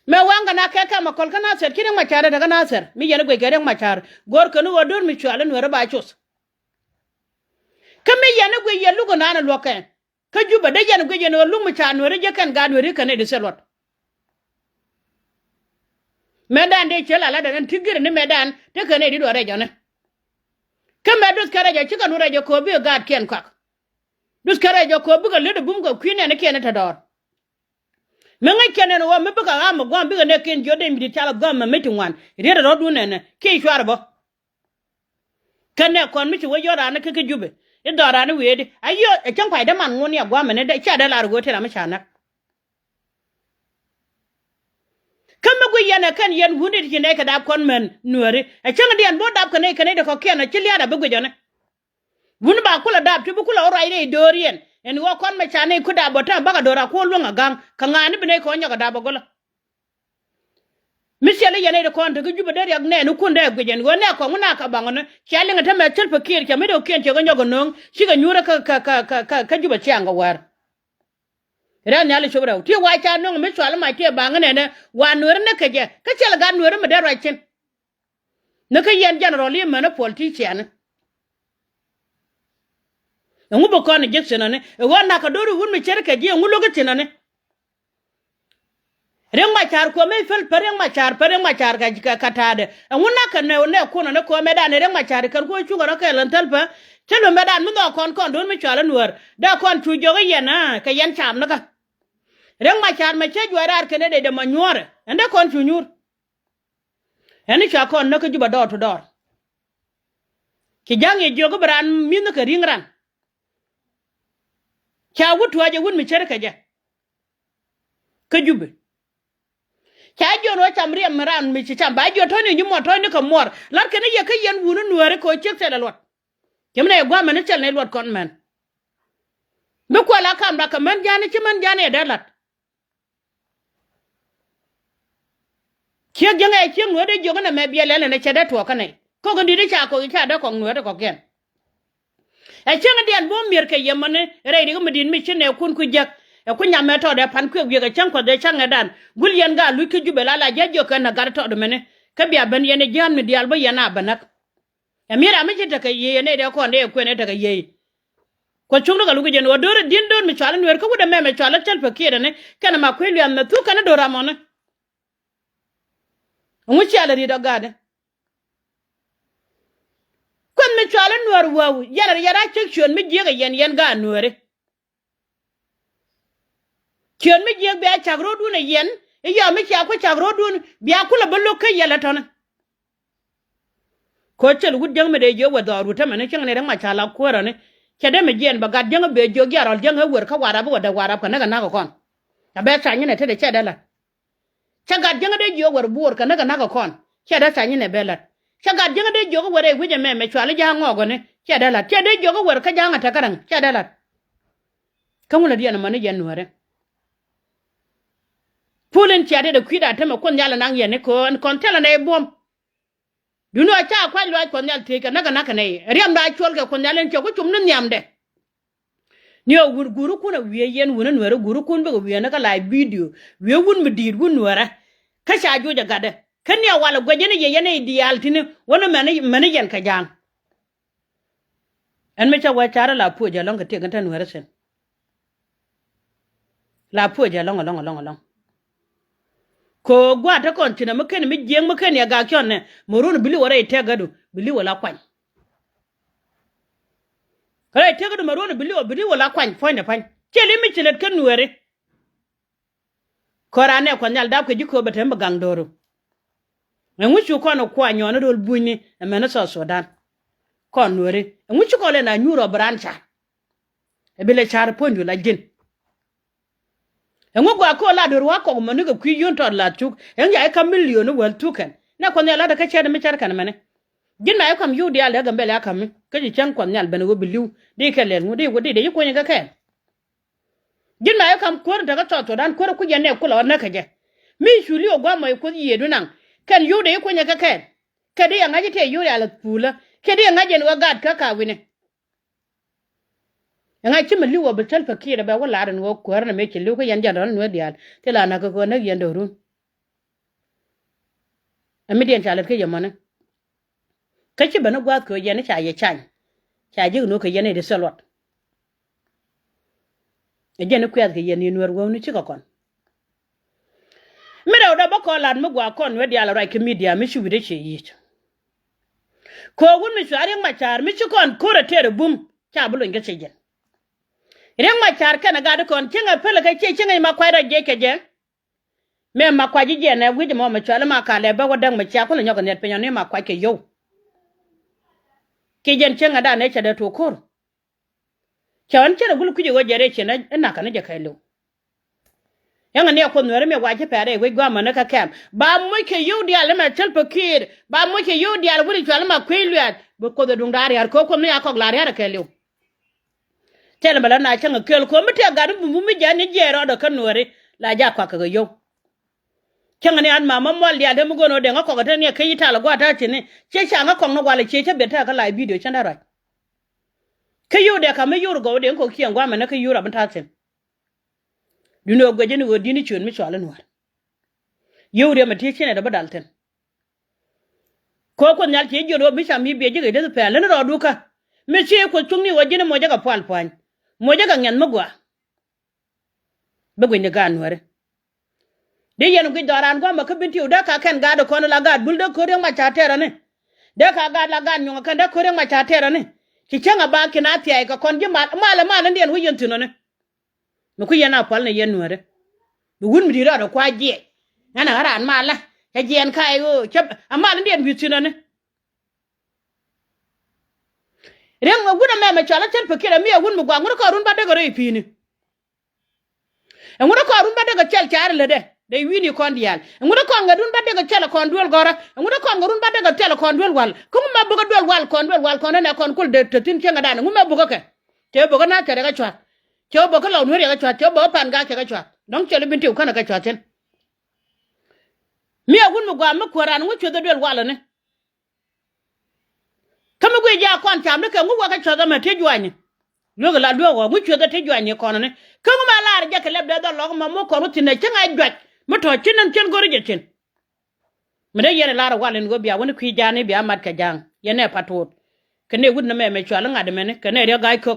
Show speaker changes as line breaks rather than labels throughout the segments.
me wanga na kaka ma kol kana ser kire ma chare daga na ser mi yana gwe gere ma char gor kanu wodur mi chwale no ba chos kame yana gwe yelu go na loke ka juba da yana gwe yana lu mu cha no re je kan ga no re kan de selot medan de chela la da tigir ni medan te kan di do re jone kame dus kare je chika no re je ko bi ga ken kwak dus kare je ko bi ga le de bum go kwine ne ken ta dor menga kenen wo me buka am gwa bi ne ken jode mi di tala gwa ma metin wan ire da rodu ne ke shwar bo kane kon mi ci wo yora na ke jube e dora ne wedi ayo e kan kwai da man ngoni agwa me ne da cha da lar go tera ma chana kan me gwi yana kan yan hundi ti ne ka da kon men nuore e kan dian bo dab kan ne da ko ken ci liya da bu gwe jone bun ba kula dab ti bu kula ora ine dorien en wo kon ma chane ku da bota baga dora ko lunga gang ka ngani bine ko nyaga da bagola misele yene de kon de juba der yag ne nu kunde gwen go ne ko nguna ka bangono chale ngata ma tel fakir ke medo ken che go nyago non shiga nyura ka juba chianga war ra nyale shobra ti wa cha non me chwala ma te bangane ne wa nur ne ke je ka chela ga nur me der rachin ne ka yen general ye mena politician ngubo ko ne jeksena ne wona ka doru wun mi cerke je ngulo ga tinane reng ma char ko me fel pereng ma char ga katade nguna ka ne ko ne ko me da ne reng ma char kan ko chu ga ka lan talpa telo me da mu do kon don mi chala nuor da kon chu jo ga yena ka yan cham na ka reng ma char me che jwarar ke ne de ma nyore ende kon chu nyur eni cha kon na ka juba do to dor ki jange jo ga bran min ka ringran cha wutu aje wun mi cerka ja ka jube cha jo no chamri amran mi cha ba jo to ni nyumo to ni ka mor lar ke ne ye ka yen wunu nuare ko chek te lot kemne gwa man chel ne lot kon men be ko la kam da ka men jani chi men jani da lat che jenge che no de jo na me biele ne che da to ka ne ko ko ndi de cha ko cha da ko no de ko ken e chenga dian bo mir ke yemane re ni ko medin mi chine kun ku jak e ku nyame to de pan ku ye ga chen ko de changa dan gul yen ga lu ke jube la jejo kan na gar to de mene ka bia ban yene jan mi dial bo yana banak e mira mi chita ke ye ne de ko ne ku ne daga ye ko chung ga lu ke jen o dore din don mi chala nwer ko de me chala tel pa kire ne kana ma ku lu am na tu kana do ramona ngu chala ri do gade kon me chala nuor waw yara chekshon mi jega yen ga nuore kyon mi jeg be chagro du ne yen e ya mi cha ko chagro du biya kula ballo kai yala ton ko chel gud jang me de jo wa daru ta mane chang ne dang ma chala ko ra ne che de me jen ba gad jang be jo gyarol jang wer ka wara ba da wara ka na ko kon ta be sa nyine te de che de la cha gad jang de jo wer bur ka na ko kon che da sa nyine be la chaga jenga de jogo wore guje me chwale ja ngogo ne chedala chede jogo wor ka janga takarang chedala kamula dia na mane januare pulen chede de kwida teme kon yala nang yene kon tela ne bom duno cha kwa lwa kon yal teka naga ne riam da chol ke kon yalen ko chum nun yamde niyo guru kuna wiye yen wunan wore guru kun be wiye na ka live video wiye wun mi dir wun wora ka sha joja gade kan ya wala gwajene ye yene ideal tini wono mane yen ka jang en me cha wa chara la puja longa te kan tan wersen la puja longa ko gwa ta kon tina meken mi jeng meken ya ga kyon ne morun bili wora ite gadu bili wala kwan kare ite gadu morun bili wala kwan fone fan chele mi chilet kan were korane kon yal da ko jiko betem gang doro enwuchu kono kwa nyono dol bunni emene so Sudan kon nore enwuchu ko le na nyuro brancha ebile char ponju la jin enwo gwa ko la do Ruac ko mo nuga kwi yun to la tuk enja e ka million wel tuken na kon la da ka chere mi char kan mene jin na kam yudi ala ga mbele akam ka ji chan kon nyal bene go biliu de ke len ngudi go de ko nyanga ke jin na kam ko da ka to dan ko ku je ne kula na ka je mi shuli ogwa mo ko yedu nan kan yude ko nyaka ken kedi anga jite yude ala pula kedi anga jen wagad ka wine anga chima liwo betel fakira ba wala ran wo ko na me chilu ko yan jaran no dial tela na ko na yan dorun amidian chalet ke yamane kachi bana gwa ko yene cha ye chan cha ji no ke yene de selot e jene kwat ke yene nuer wo ni chiko kon mira oda bako lad mo gwa kon we dia la right media mi shu de che yi ko gun mi shari ma char mi chukon kore tere bum cha bulo nge che jen ren ma char kana ga de kon chinga pele ka che chinga ma kwai ra je ke je me ma kwa ji je na wi mo ma chala ma ka le ba wadang ma cha ko le nyoga net pe ne ma kwa ke yo ke jen chinga da ne cha de to kor chawan chere gulu kuje go jere che na kana je kai lo yanga ne ko nwere me waje pare we gwa mana ka kam ba mo ke yo dia le ma tel pakir ba mo ke yo dia le wuri chala ma kwelwa bo ko do dung dari har ko no ya ko lari har ke lo tel bala na changa kel ko mete ga du mu mi jani jero do kan nwere la ja kwa ka yo changa ne an mama mol dia de mu gono de ngako ga ne kai ta la gwa ta tini che cha ngako no gwale che che beta ka la video chanda ra ke yo de ka me yo go de ko kiyan gwa mana ka yo ra ban ta tin duno gwaje ni wodi ni chun mi chwala nwar yewre ma ti chene da badalten ko nyal ti joro mi sham mi be jige de pe len ro duka me che ko tungni wodi ni mo jaga pal pan mo jaga nyan magwa be gwe ni gan ware de yen gwe doran gwa ma ka binti uda ka kan ga da kono la ga bulda ko re ma cha tera ne de ka ga la ga nyunga kan da ko re ma cha tera ne ki chenga ba ki na ti ai ka kon ji mala ndien hu yen tuno ne ku yana pal ne yen ware gun mi dira da kwa je ana haran mala ya jen kai go chep amal ndien bi tuno ne ren guna me ma chala tel pekira mi gun mu gwa ngura ko run ba daga re pini ngura ko run ba daga chel char le de wini kon dial ngura ko ngadun ba daga chel kon duel gora ngura ko ngarun ba daga tel kon duel wal ko ma buga duel wal kon ne kon kul de tin chenga dan nguma buga ke te buga na tere ga chwa cho bo ka law nwere ga chwa cho bo pan ga ke ga chwa dong chele binti u kana ga chwa ten mi agun mu gwa ma koran ngu chwe duel wal ne kama gwe ja kon tam ne ka ngu wa ga chwa ga ma te jwani yo ga la do go ngu chwe da te jwani kon ne ka ngu ma la ja ke leb da lo ma mo ko ruti ne chenga jwat mo to chinan chen gori je chen me de yene la ra walen go biya woni kwi jani biya mat ka jang yene patot kene gud na me chwa la ngade me ne kene re ga ko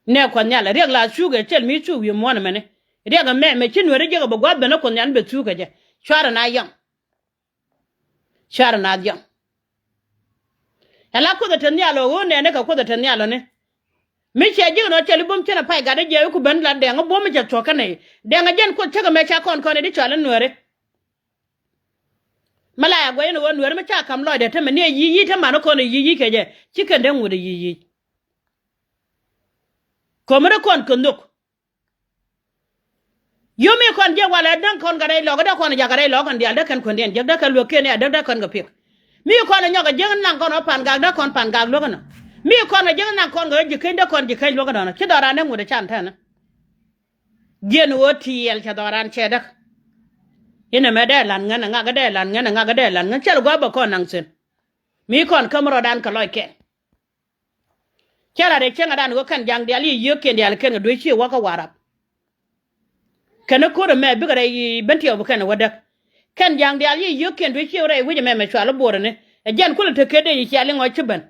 ne ko nyala reg la suga tel mi chu wi mo na mene reg me chin were je go gwa be na ko nyan be suga je chara na yang ala ko da tan yalo wo ne ka ko da tan yalo ne mi che je no tel bom chena pai ga de je ku ben la de ngo bom je to kana de nga jen ko chaga me cha kon ne di chala nwere mala ya gwa no nwere me cha kam lo de te me ne yi te ma no ko ne yi ke je chicken de ngu de yi komere kon kondok yomi kon je wala dan kon gare lo da kon ja gare lo kon dia da kan kon den da kan lo kene da kon ga pik mi kon nyoga je nan kon pan ga da kon pan ga lo kana mi kon je nan kon ga je kende kon je kai lo kana ci dara ne mu da chan ta na gen woti el cha daran che da ina me da lan ngana nga ga da lan ngana nga ga da lan nga chel go ba kon nan sen mi kon kamro dan ka lo ke kera de chenga dan go kan jang de ali yoken de al ken do chi wa ka warap kana ko me bi gare benti obu kan wada kan jang de ali yoken do chi re wi me chwa lo bor ne e jan kula te kede yi chi ali ngo chiban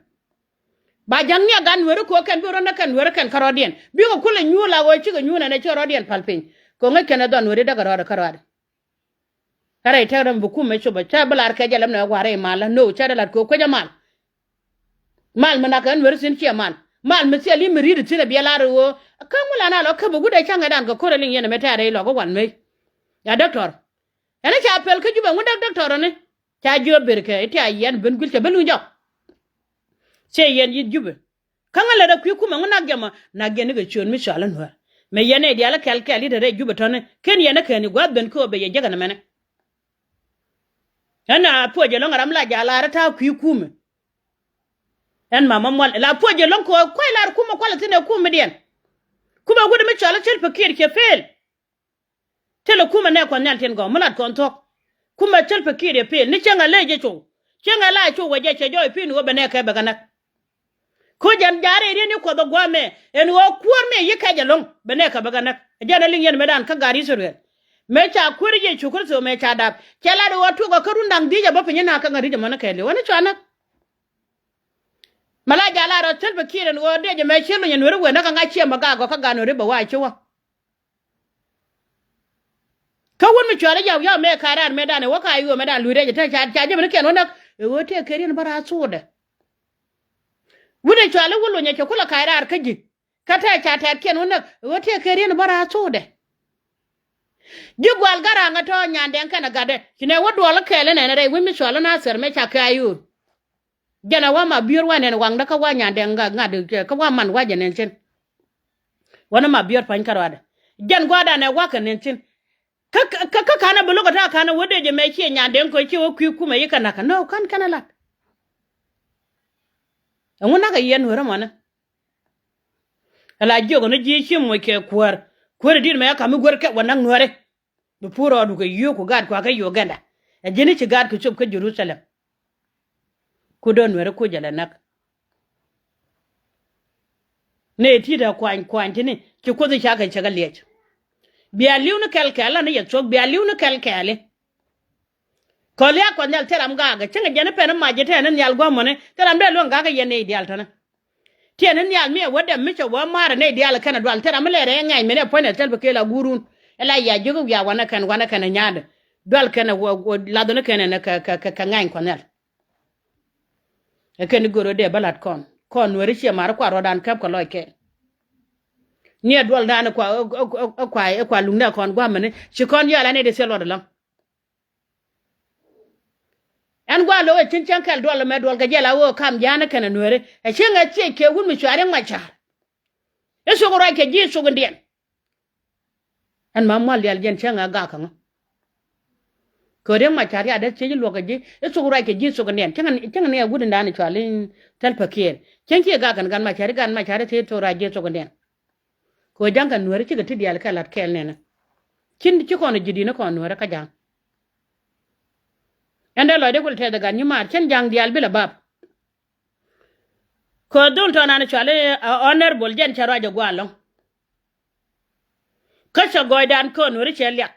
ba jang nya gan wero ko kan bi ronda kan wero kan karodien bi ko kula nyula go chi go nyuna ne chi rodien palpin ko ngai kana don wori daga roda karwade kare te ran bu kuma chi ba cha balar ka jalam na ware mala no cha dalat ko jamal mal mana kan wero sin chi mal mesi ali meri tine bielaro wo kamula na lo ka bugu de changa dan ko korelin yene metare lo go wan me ya doctor ene cha pel ke juba ngunda doctor ne cha jo berke ite ayen ben gulce belu jo se yen yi juba kangala da ku kuma nguna gema na gene ga chon mi shalan wa me yene dia la kel kel ide juba tone ken yene ken gwa ben ko be ye jaga na mene ana poje lo ngaram la jala ra ta ku kuma en mama mol la poje lon ko la kuma ko la tine kuma dien kuma gudu mi chala chel pakir ke fel tele kuma ne ko nyal ten go mulat kon tok kuma chel pakir e fel ni chenga leje cho chenga la cho waje che joy pin wo bene ka bagana ko jan jare ri ni ko do gwame en wo kuor me yika jalong bene ka bagana jana lingen medan ka gari sorwe me cha kwiri je chukur so me cha dap kela do watu go karundang dija ba pinya na ka ngari de mana kele wona chana mala jala ro tel bakiren wo de je me chelo nyen were wena ka ngachi maga go ka gano riba wa chiwa ka won mi chwala ya me karar me dane wo ka yu me dan luire je ta cha je me ken wona wo te kerin bara sude wona chwala wulo nya ke kula karar kaji kata cha ta ken wona wo te kerin bara sude jigwal garanga to nyanden kana gade kine wodwala kele ne re wimi chwala na ser me cha kayu jana wa ma bior wa ne wangda ka wa nyanden ga ngade ka wa man wa jenen chen wana ma bior pan karwada jan gwada ne wa kan chen ka kana bulugo ta kana wode je me chi nyanden ko chi wo ku kuma yika naka no kan kana lat nguna ga yen wora mana ala jogo ne ji chi mo ke kwar dir me ka mi gor ke wonan nore bu puro du ko yo ko gad ko ka yo ganda e jeni ci gad ko chop ka Jerusalem ku don nore ko jala nak ne ti da kwan tini ki ko zai shaka ci galle biya liunu kelkela ne ya chok biya liunu kelkele ko le ko nel teram gaga cinga jene pen ma jete ne nyal go mone teram de lon gaga yene ideal tana tiene nyal mi wada mi cho wa mara ne ideal kana dwal teram le re ngai mene pone tel be kela gurun ela ya jogo ya wana kan nyaade dwal kana la do ne kana ne ka ngai ko nel e ken goro de balat kon wori che mar kwa rodan kap ko loike nie dwal dana kwa lungna kon gwa mane ci kon yala ne de selo de lam an gwa lo cin kal dwal me dwal ga jela wo kam jana kana nuere e chenga che ke wun mi chare machar e so gora ke ji so gondien an mamal yal jen chenga ga kan ko de machar ya de che lo ga ji e so gora ke ji so gondien chenga ne gudun dana chwalin tel pakien chenki ga kan machar te to ra je so gondien ko janga nuere ci ga ti dial kala kel nena kin ci kono jidi na kono nuere ka jang ende lo de kul te daga ni mar chen jang dial bila bab ko dul to nana chale honorable jen charo ja gwalo ka cha goidan ko nuere chelia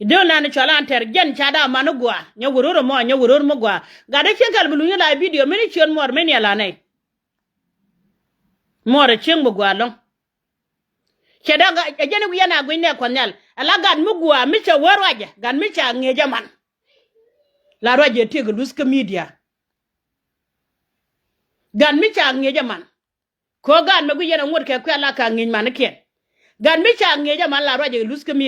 dul nana chala anter jen chada manu gwa nya wuroro mo gwa ga de chen kal bulu ni la video meni chen mor meni ala nei more ching mu gwalong cheda ga ejene yana gwine konel ala gan mu gwa mi che warwaje gan mi cha ngeje man la roje tig luska media gan mi cha ngeje man ko gan me gu yana ngor ke kwala ka ngin man ke gan mi cha ngeje man la roje luska media